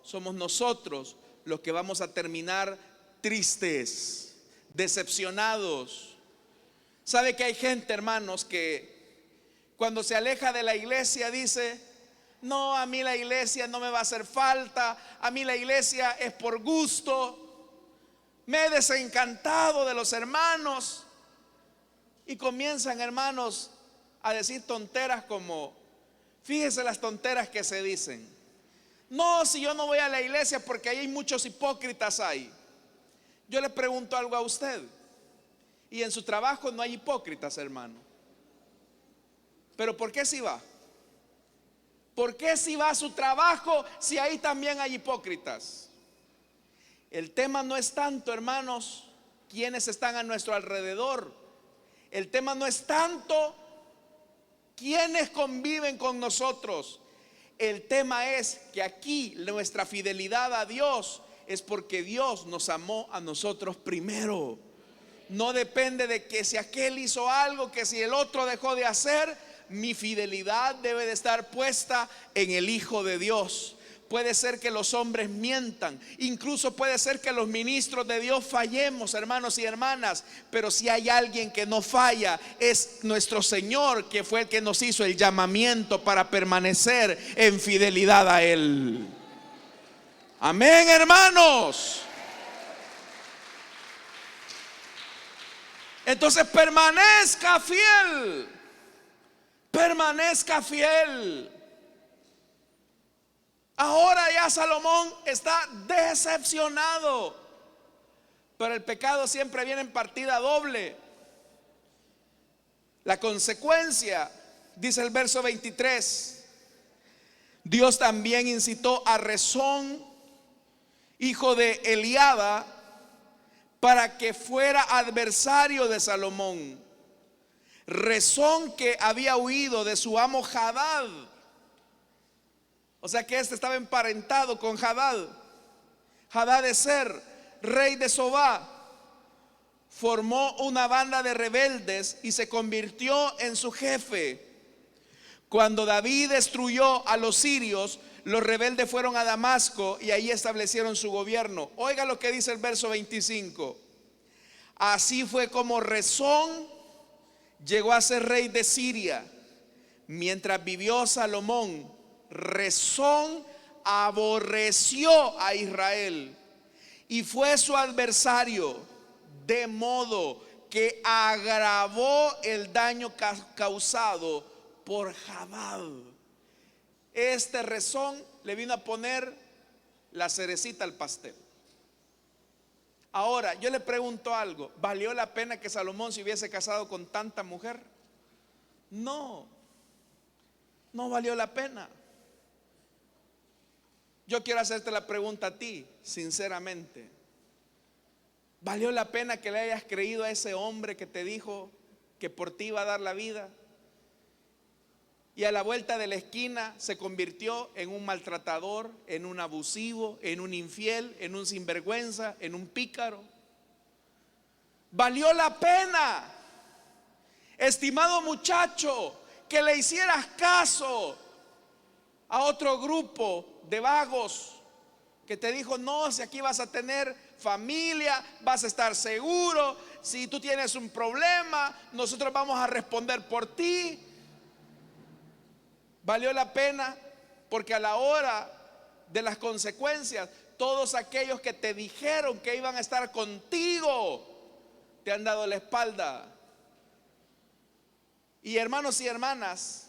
A: somos nosotros los que vamos a terminar tristes, decepcionados. ¿Sabe que hay gente, hermanos, que cuando se aleja de la iglesia dice: no, a mí la iglesia no me va a hacer falta, a mí la iglesia es por gusto, me he desencantado de los hermanos? Y comienzan, hermanos, a decir tonteras como, fíjese las tonteras que se dicen: no, si yo no voy a la iglesia porque ahí hay muchos hipócritas ahí. Yo le pregunto algo a usted: ¿y en su trabajo no hay hipócritas, hermano? ¿Pero por qué si va? ¿Por qué si va a su trabajo si ahí también hay hipócritas? El tema no es tanto, hermanos, quienes están a nuestro alrededor. El tema no es tanto quienes conviven con nosotros. El tema es que aquí nuestra fidelidad a Dios es porque Dios nos amó a nosotros primero. No depende de que si aquel hizo algo, que si el otro dejó de hacer. Mi fidelidad debe de estar puesta en el Hijo de Dios. Puede ser que los hombres mientan, incluso puede ser que los ministros de Dios fallemos, hermanos y hermanas, pero si hay alguien que no falla, es nuestro Señor, que fue el que nos hizo el llamamiento para permanecer en fidelidad a Él. Amén, hermanos. Entonces permanezca fiel. Permanezca fiel. Ahora ya Salomón está decepcionado, pero el pecado siempre viene en partida doble. La consecuencia, dice el verso 23, Dios también incitó a Rezón, hijo de Eliada, para que fuera adversario de Salomón. Rezón, que había huido de su amo Hadad, o sea que este estaba emparentado con Hadad. Hadadezer, rey de Sobá, formó una banda de rebeldes y se convirtió en su jefe. Cuando David destruyó a los sirios, los rebeldes fueron a Damasco y ahí establecieron su gobierno. Oiga lo que dice el verso 25. Así fue como Rezón llegó a ser rey de Siria. Mientras vivió Salomón, Rezón aborreció a Israel y fue su adversario, de modo que agravó el daño causado por Hadad. Este Rezón le vino a poner la cerecita al pastel. Ahora, yo le pregunto algo: ¿valió la pena que Salomón se hubiese casado con tanta mujer? No, no valió la pena. Yo quiero hacerte la pregunta a ti, sinceramente: ¿valió la pena que le hayas creído a ese hombre que te dijo que por ti iba a dar la vida? Y a la vuelta de la esquina se convirtió en un maltratador, en un abusivo, en un infiel, en un sinvergüenza, en un pícaro. ¿Valió la pena, estimado muchacho, que le hicieras caso a otro grupo de vagos que te dijo: no, si aquí vas a tener familia, vas a estar seguro, si tú tienes un problema, nosotros vamos a responder por ti? ¿Valió la pena? Porque a la hora de las consecuencias, todos aquellos que te dijeron que iban a estar contigo te han dado la espalda. Y hermanos y hermanas,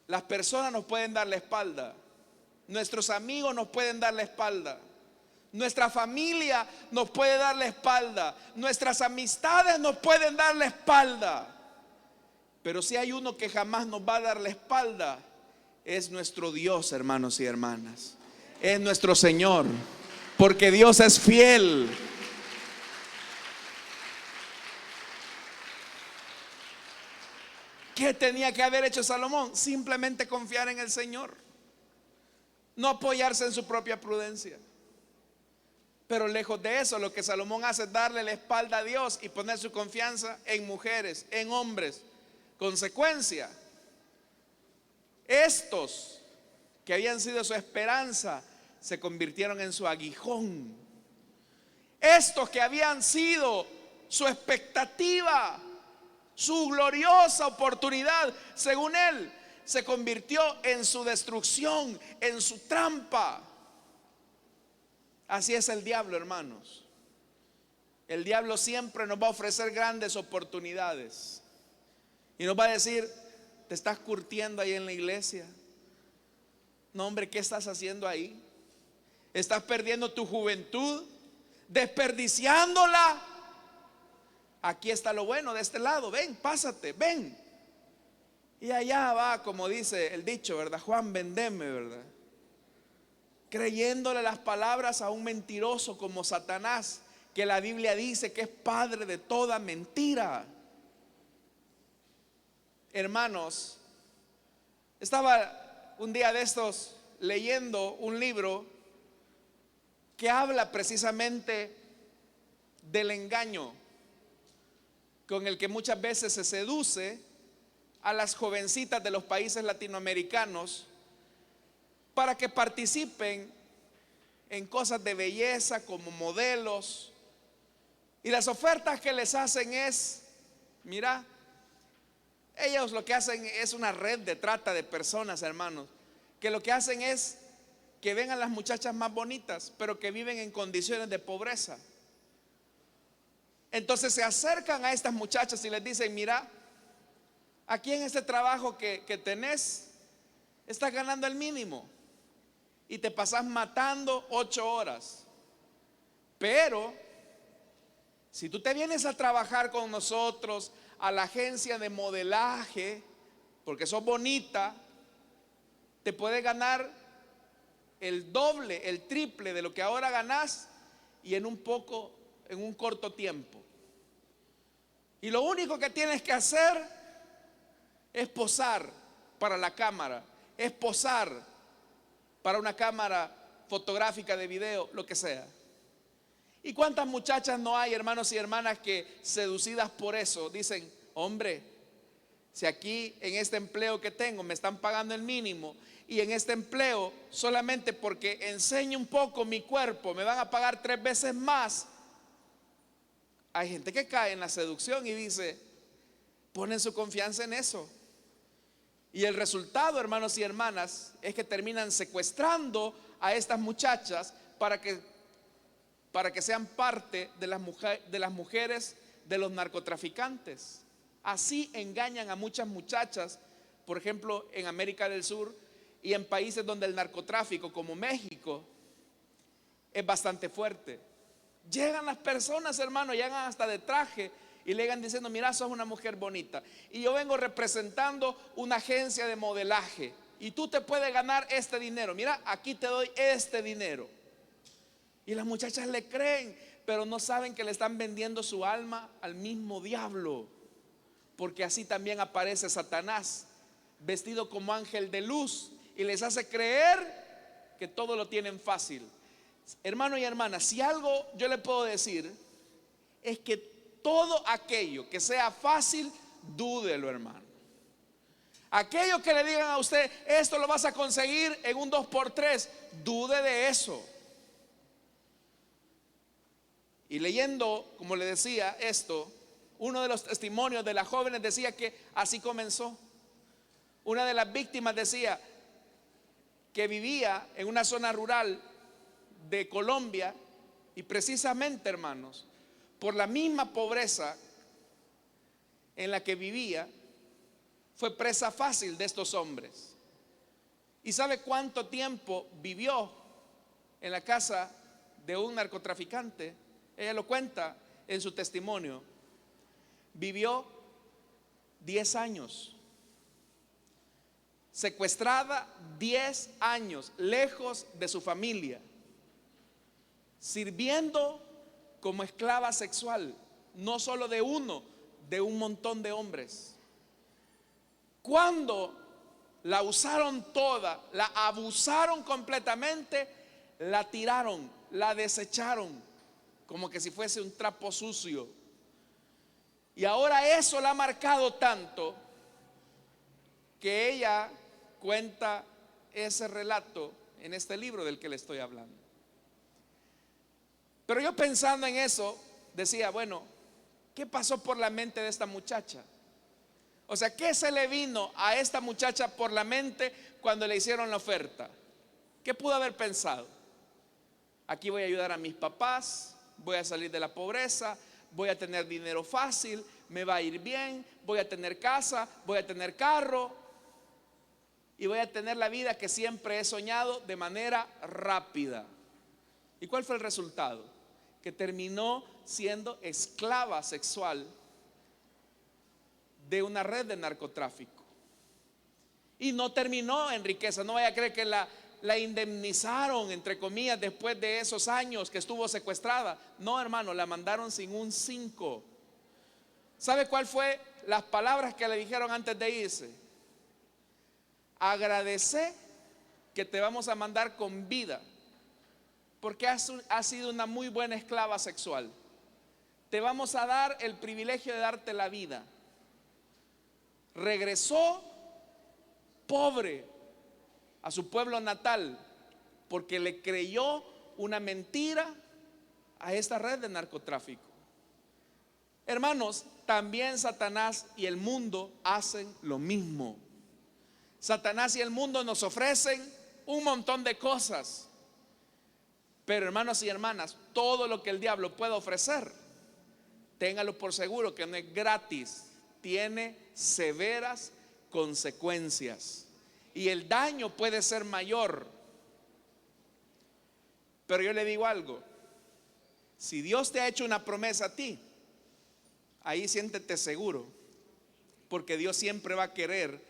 A: las personas nos pueden dar la espalda, nuestros amigos nos pueden dar la espalda, nuestra familia nos puede dar la espalda, nuestras amistades nos pueden dar la espalda. Pero si hay uno que jamás nos va a dar la espalda, es nuestro Dios, hermanos y hermanas. Es nuestro Señor, porque Dios es fiel. ¿Qué tenía que haber hecho Salomón? Simplemente confiar en el Señor, no apoyarse en su propia prudencia. Pero lejos de eso, lo que Salomón hace es darle la espalda a Dios y poner su confianza en mujeres, en hombres. Consecuencia, estos que habían sido su esperanza se convirtieron en su aguijón. Estos que habían sido su expectativa, su gloriosa oportunidad, según él, se convirtió en su destrucción, en su trampa. Así es el diablo, hermanos. El diablo siempre nos va a ofrecer grandes oportunidades y nos va a decir: te estás curtiendo ahí en la iglesia. No, hombre, ¿qué estás haciendo ahí? Estás perdiendo tu juventud, desperdiciándola. Aquí está lo bueno de este lado, ven, pásate, ven. Y allá va, como dice el dicho, ¿verdad? Juan, vendeme, ¿verdad? Creyéndole las palabras a un mentiroso como Satanás, que la Biblia dice que es padre de toda mentira. Hermanos, estaba un día de estos leyendo un libro que habla precisamente del engaño con el que muchas veces se seduce a las jovencitas de los países latinoamericanos para que participen en cosas de belleza como modelos. Y las ofertas que les hacen es, mira, ellos lo que hacen es una red de trata de personas, hermanos, que lo que hacen es que ven a las muchachas más bonitas, pero que viven en condiciones de pobreza. Entonces se acercan a estas muchachas y les dicen: mira, aquí en este trabajo que tenés, estás ganando el mínimo y te pasás matando 8 horas. Pero si tú te vienes a trabajar con nosotros a la agencia de modelaje, porque sos bonita, te puedes ganar el doble, el triple de lo que ahora ganás, y en un corto tiempo. Y lo único que tienes que hacer es posar para la cámara, es posar para una cámara fotográfica, de video, lo que sea. ¿Y cuántas muchachas no hay, hermanos y hermanas, que seducidas por eso dicen: hombre, si aquí en este empleo que tengo me están pagando el mínimo, y en este empleo solamente porque enseño un poco mi cuerpo me van a pagar 3 veces más? Hay gente que cae en la seducción y dice, ponen su confianza en eso. Y el resultado, hermanos y hermanas, es que terminan secuestrando a estas muchachas para que sean parte de las mujeres de los narcotraficantes. Así engañan a muchas muchachas, por ejemplo, en América del Sur y en países donde el narcotráfico, como México, es bastante fuerte. Llegan las personas, hermano, llegan hasta de traje y le llegan diciendo: mira, sos una mujer bonita y yo vengo representando una agencia de modelaje y tú te puedes ganar este dinero. Mira, aquí te doy este dinero. Y las muchachas le creen, pero no saben que le están vendiendo su alma al mismo diablo, porque así también aparece Satanás vestido como ángel de luz y les hace creer que todo lo tienen fácil. Hermano y hermana, si algo yo le puedo decir es que todo aquello que sea fácil, dúdelo, hermano. Aquello que le digan a usted: esto lo vas a conseguir en un 2x3, dude de eso. Y leyendo, como le decía esto, uno de los testimonios de las jóvenes decía que así comenzó. Una de las víctimas decía que vivía en una zona rural de Colombia y precisamente, hermanos, por la misma pobreza, en la que vivía fue presa fácil de estos hombres. ¿Y sabe cuánto tiempo vivió en la casa de un narcotraficante? Ella lo cuenta en su testimonio. Vivió 10 años. Secuestrada 10 años, lejos de su familia, sirviendo como esclava sexual, no solo de uno, de un montón de hombres. Cuando la usaron toda, la abusaron completamente, la tiraron, la desecharon, como que si fuese un trapo sucio. Y ahora eso la ha marcado tanto que ella cuenta ese relato en este libro del que le estoy hablando. Pero yo pensando en eso, decía, bueno, ¿qué pasó por la mente de esta muchacha? O sea, ¿qué se le vino a esta muchacha por la mente cuando le hicieron la oferta? ¿Qué pudo haber pensado? Aquí voy a ayudar a mis papás, voy a salir de la pobreza, voy a tener dinero fácil, me va a ir bien, voy a tener casa, voy a tener carro y voy a tener la vida que siempre he soñado de manera rápida. ¿Y cuál fue el resultado? Que terminó siendo esclava sexual de una red de narcotráfico. Y no terminó en riqueza. No vaya a creer que la indemnizaron, entre comillas, después de esos años que estuvo secuestrada. No, hermano, la mandaron sin un 5. ¿Sabe cuál fue las palabras que le dijeron antes de irse? Agradece que te vamos a mandar con vida, porque has sido una muy buena esclava sexual. Te vamos a dar el privilegio de darte la vida. Regresó pobre a su pueblo natal porque le creyó una mentira a esta red de narcotráfico. Hermanos, también Satanás y el mundo hacen lo mismo. Satanás y el mundo nos ofrecen un montón de cosas. Pero hermanos y hermanas, todo lo que el diablo pueda ofrecer, téngalo por seguro que no es gratis. Tiene severas consecuencias y el daño puede ser mayor. Pero yo le digo algo: si Dios te ha hecho una promesa a ti, ahí siéntete seguro, porque Dios siempre va a querer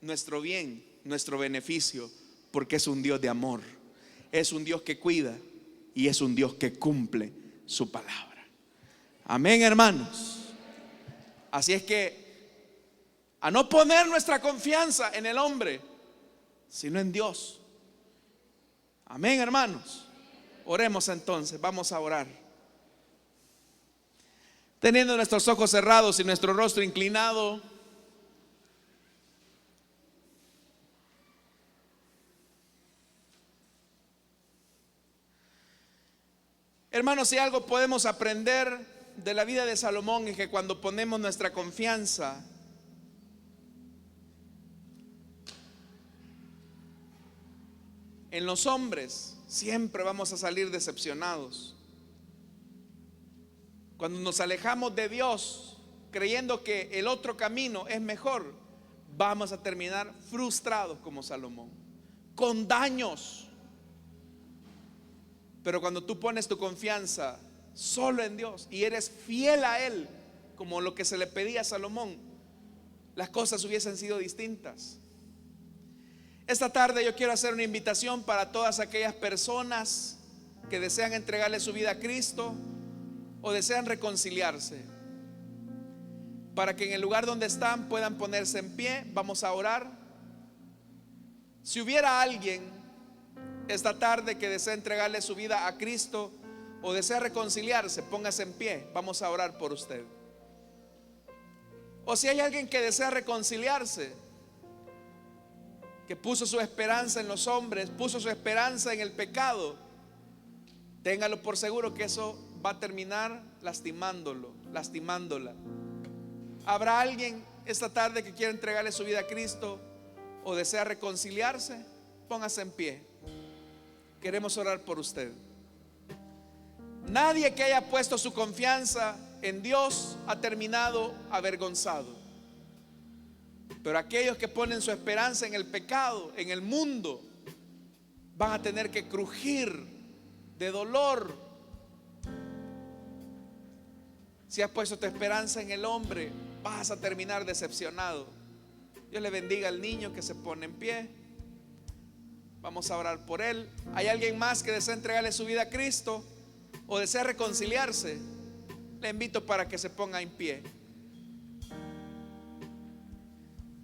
A: nuestro bien, nuestro beneficio, porque es un Dios de amor, es un Dios que cuida y es un Dios que cumple su palabra. Amén, hermanos. Así es que a no poner nuestra confianza en el hombre, sino en Dios. Amén, hermanos. Oremos entonces, vamos a orar. Teniendo nuestros ojos cerrados y nuestro rostro inclinado, hermanos, si algo podemos aprender de la vida de Salomón es que cuando ponemos nuestra confianza en los hombres, siempre vamos a salir decepcionados. Cuando nos alejamos de Dios creyendo que el otro camino es mejor, vamos a terminar frustrados como Salomón, con daños. Pero cuando tú pones tu confianza solo en Dios y eres fiel a Él, como lo que se le pedía a Salomón, las cosas hubiesen sido distintas. Esta tarde yo quiero hacer una invitación para todas aquellas personas que desean entregarle su vida a Cristo o desean reconciliarse, para que en el lugar donde están puedan ponerse en pie. Vamos a orar. Si hubiera alguien esta tarde que desea entregarle su vida a Cristo o desea reconciliarse, póngase en pie, vamos a orar por usted. O si hay alguien que desea reconciliarse, que puso su esperanza en los hombres, puso su esperanza en el pecado, téngalo por seguro que eso va a terminar lastimándolo, lastimándola. ¿Habrá alguien esta tarde que quiera entregarle su vida a Cristo o desea reconciliarse? Póngase en pie. Queremos orar por usted. Nadie que haya puesto su confianza en Dios ha terminado avergonzado. Pero aquellos que ponen su esperanza en el pecado, en el mundo, van a tener que crujir de dolor. Si has puesto tu esperanza en el hombre, vas a terminar decepcionado. Dios le bendiga al niño que se pone en pie. Vamos a orar por él. ¿Hay alguien más que desea entregarle su vida a Cristo o desea reconciliarse? Le invito para que se ponga en pie.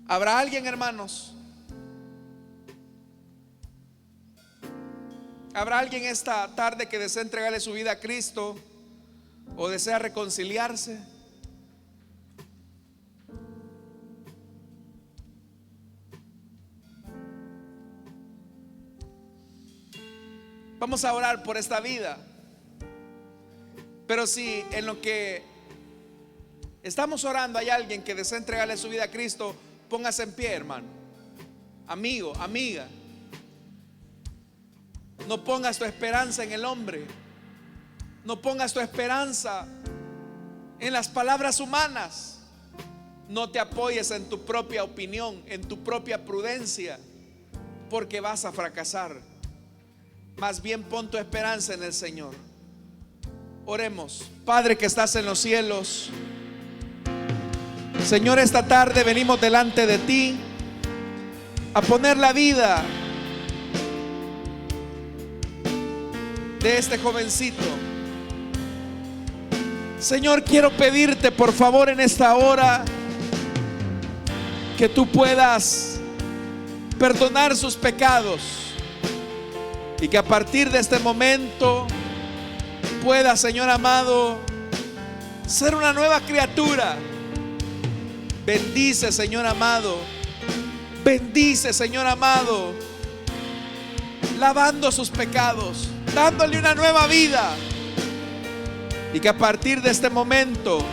A: ¿Habrá alguien, hermanos? ¿Habrá alguien esta tarde que desea entregarle su vida a Cristo o desea reconciliarse? Vamos a orar por esta vida. Pero si en lo que estamos orando hay alguien que desea entregarle su vida a Cristo, póngase en pie, hermano. Amigo, amiga. No pongas tu esperanza en el hombre. No pongas tu esperanza en las palabras humanas. No te apoyes en tu propia opinión, en tu propia prudencia, porque vas a fracasar. Más bien pon tu esperanza en el Señor. Oremos. Padre que estás en los cielos, Señor, esta tarde venimos delante de ti a poner la vida de este jovencito. Señor, quiero pedirte por favor en esta hora que tú puedas perdonar sus pecados y que a partir de este momento pueda, Señor amado, ser una nueva criatura. Bendice, Señor amado. Bendice, Señor amado, lavando sus pecados, dándole una nueva vida. Y que a partir de este momento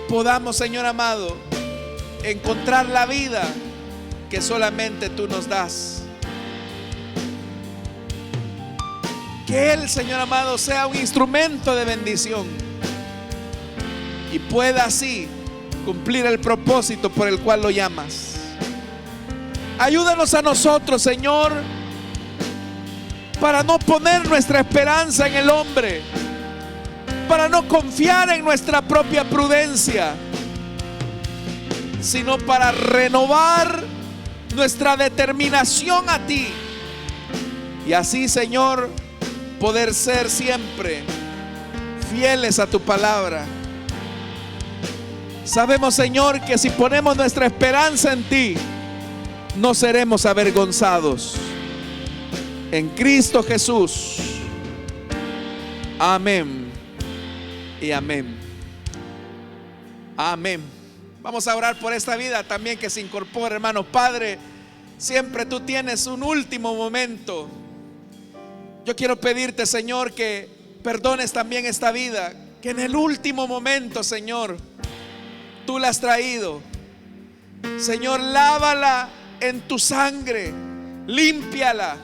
A: podamos, Señor amado, encontrar la vida que solamente tú nos das. Que Él, Señor amado, sea un instrumento de bendición y pueda así cumplir el propósito por el cual lo llamas. Ayúdanos a nosotros, Señor, para no poner nuestra esperanza en el hombre, para no confiar en nuestra propia prudencia, sino para renovar nuestra determinación a ti. Y así, Señor, poder ser siempre fieles a tu palabra. Sabemos, Señor, que si ponemos nuestra esperanza en ti, no seremos avergonzados. En Cristo Jesús. Amén y amén. Amén. Vamos a orar por esta vida también que se incorpora, hermano. Padre, siempre tú tienes un último momento. Yo quiero pedirte, Señor, que perdones también esta vida, que en el último momento, Señor, tú la has traído. Señor, lávala en tu sangre, límpiala,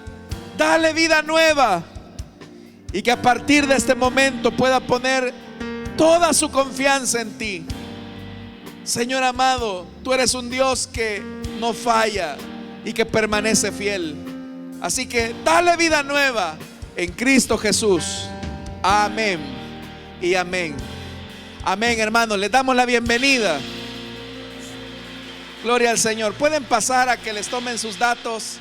A: dale vida nueva, y que a partir de este momento pueda poner toda su confianza en ti. Señor amado, tú eres un Dios que no falla y que permanece fiel. Así que dale vida nueva en Cristo Jesús. Amén y amén. Amén, hermanos. Les damos la bienvenida. Gloria al Señor. Pueden pasar a que les tomen sus datos.